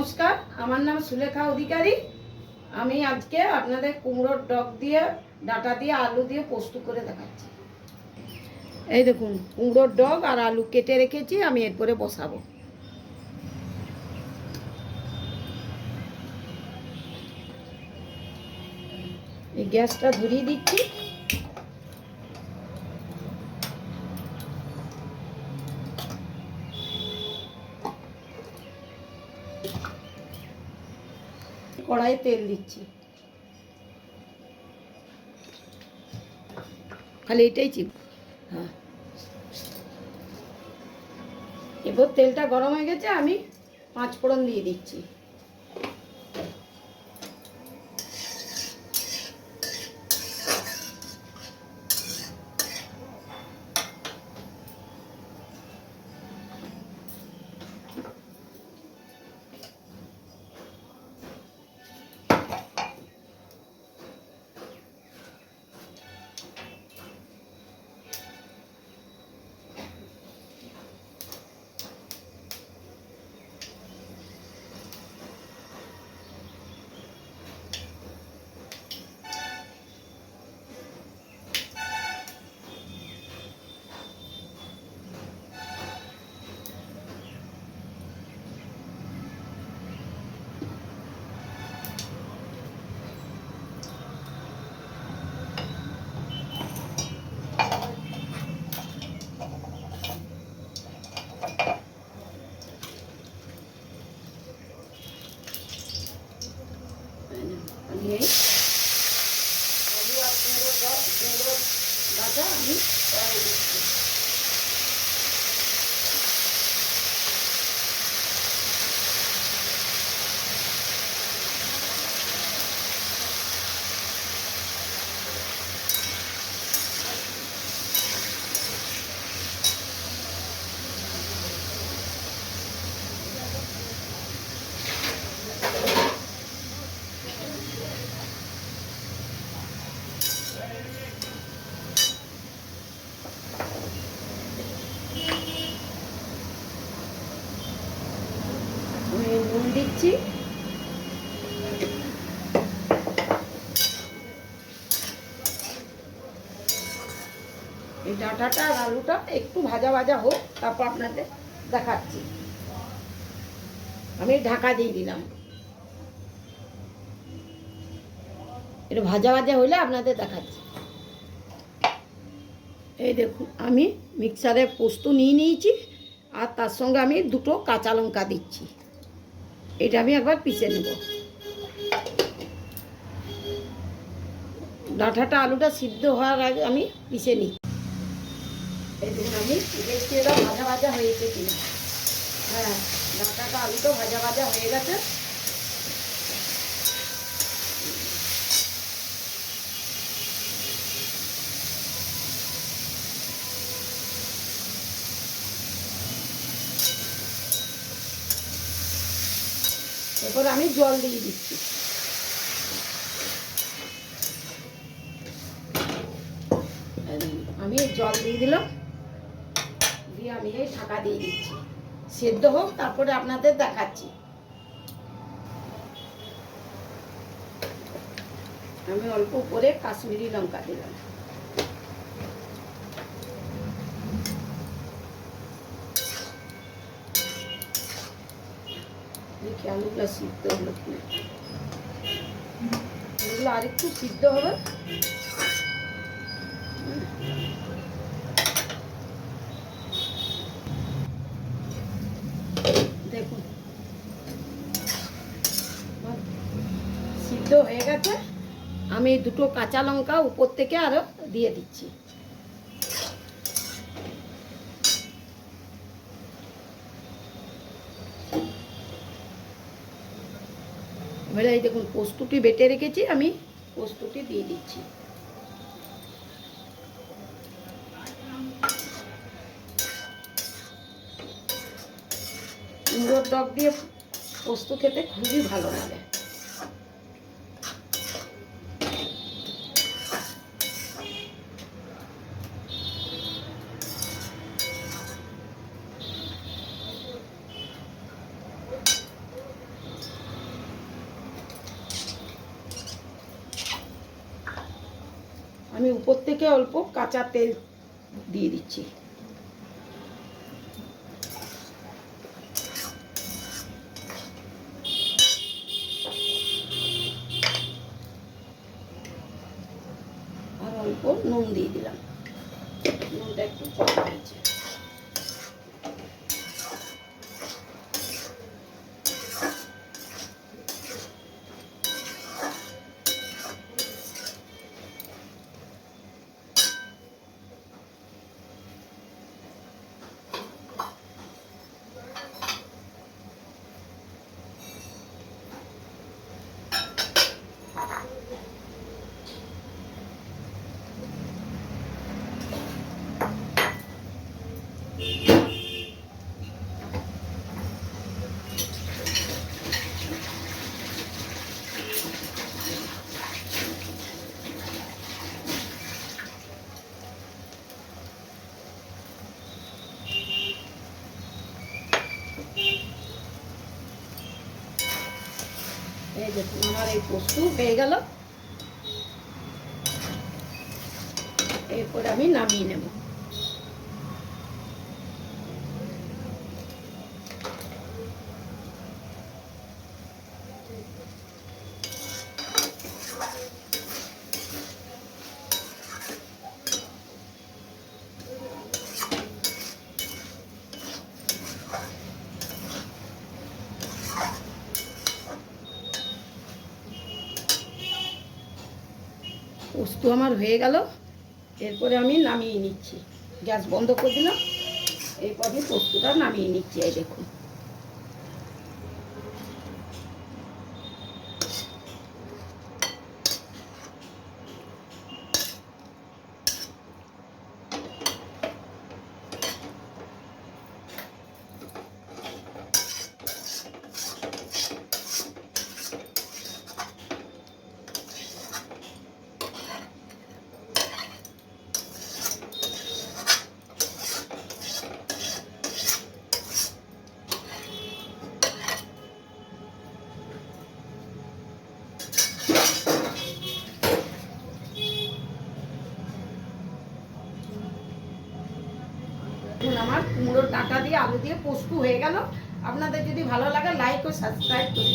নমস্কার, আমার নাম সুলেখা অধিকারী। আমি আজকে আপনাদের কুমড়োর ডগ দিয়ে ডাঁটা দিয়ে আলু দিয়ে পোস্ত করে দেখাচ্ছি। এই দেখুন, কুমড়োর ডগ আর আলু কেটে রেখেছি, আমি এরপরে বসাবো। এই গ্যাসটা ধরিয়ে দিচ্ছি। কড়াইয়ে তেল দিচ্ছি, খালি এটাই চিপ। হ্যাঁ, এবার তেলটা গরম হয়ে গেছে, আমি 5 ফোড়ন দিয়ে দিচ্ছি। আমি এই আলু আর কুমড়োর ডাঁটা আমি কড়াই দিচ্ছি। নুন দিচ্ছি, এই ডাঁটাটা আর আলুটা একটু ভাজা ভাজা হোক, তারপর আপনাদের দেখাচ্ছি। আমি ঢাকা দিয়ে দিলাম, এটা ভাজা ভাজা হলে আপনাদের দেখাচ্ছি। এই দেখুন, আমি মিক্সারে পোস্ত নিয়ে নিয়েছি, আর তার সঙ্গে আমি 2টো কাঁচা লঙ্কা দিচ্ছি। এটা আমি একবার পিষে নেব। ডাঁটাটা আলুটা সিদ্ধ হওয়ার আগে আমি পিষে নিই। এই দেখুন, আমি দেখছি এটা ভাজা ভাজা হয়েছে কিনা। হ্যাঁ, ডাঁটাটা আলুটা ভাজা ভাজা হয়ে গেছে। এরপর আমি জল দিয়ে দিচ্ছি। আমি জল দিয়ে দিলাম, দিয়ে আমি এই ঢাকা দিয়ে দিচ্ছি, সেদ্ধ হোক, তারপরে আপনাদের দেখাচ্ছি। আমি অল্প করে কাশ্মীরি লঙ্কা দিলাম। দেখি আলুগুলো সিদ্ধ হলো কিনা। এগুলো আরেকটু সিদ্ধ হবে। দেখুন, সিদ্ধ হয়ে গেছে। আমি 2টো কাঁচা লঙ্কা উপর থেকে আরো দিয়ে দিচ্ছি। এবারে এই দেখুন, পোস্তটি বেটে রেখেছি, আমি পোস্তটি দিয়ে দিচ্ছি। কুমড়োর ডগ দিয়ে পোস্ত খেতে খুবই ভালো লাগে। আমি উপর থেকে অল্প কাঁচা তেল দিয়ে দিচ্ছি। আর অল্প নুন দিয়ে দিলাম, নুনটা একটু কম হয়েছে। এই দেখুন আমার এই পোস্ত হয়ে গেল। এরপর আমি নামিয়ে নেব। পোস্ত আমার হয়ে গেল, এরপরে আমি নামিয়ে নিচ্ছি। গ্যাস বন্ধ করে দিলাম, এরপর আমি পোস্তটা নামিয়ে নিচ্ছি। এই দেখুন আমার কুমড়োর ডাঁটা দিয়ে আলু দিয়ে পোস্ত হয়ে গেল। আপনাদের যদি ভালো লাগে লাইক ও সাবস্ক্রাইব করে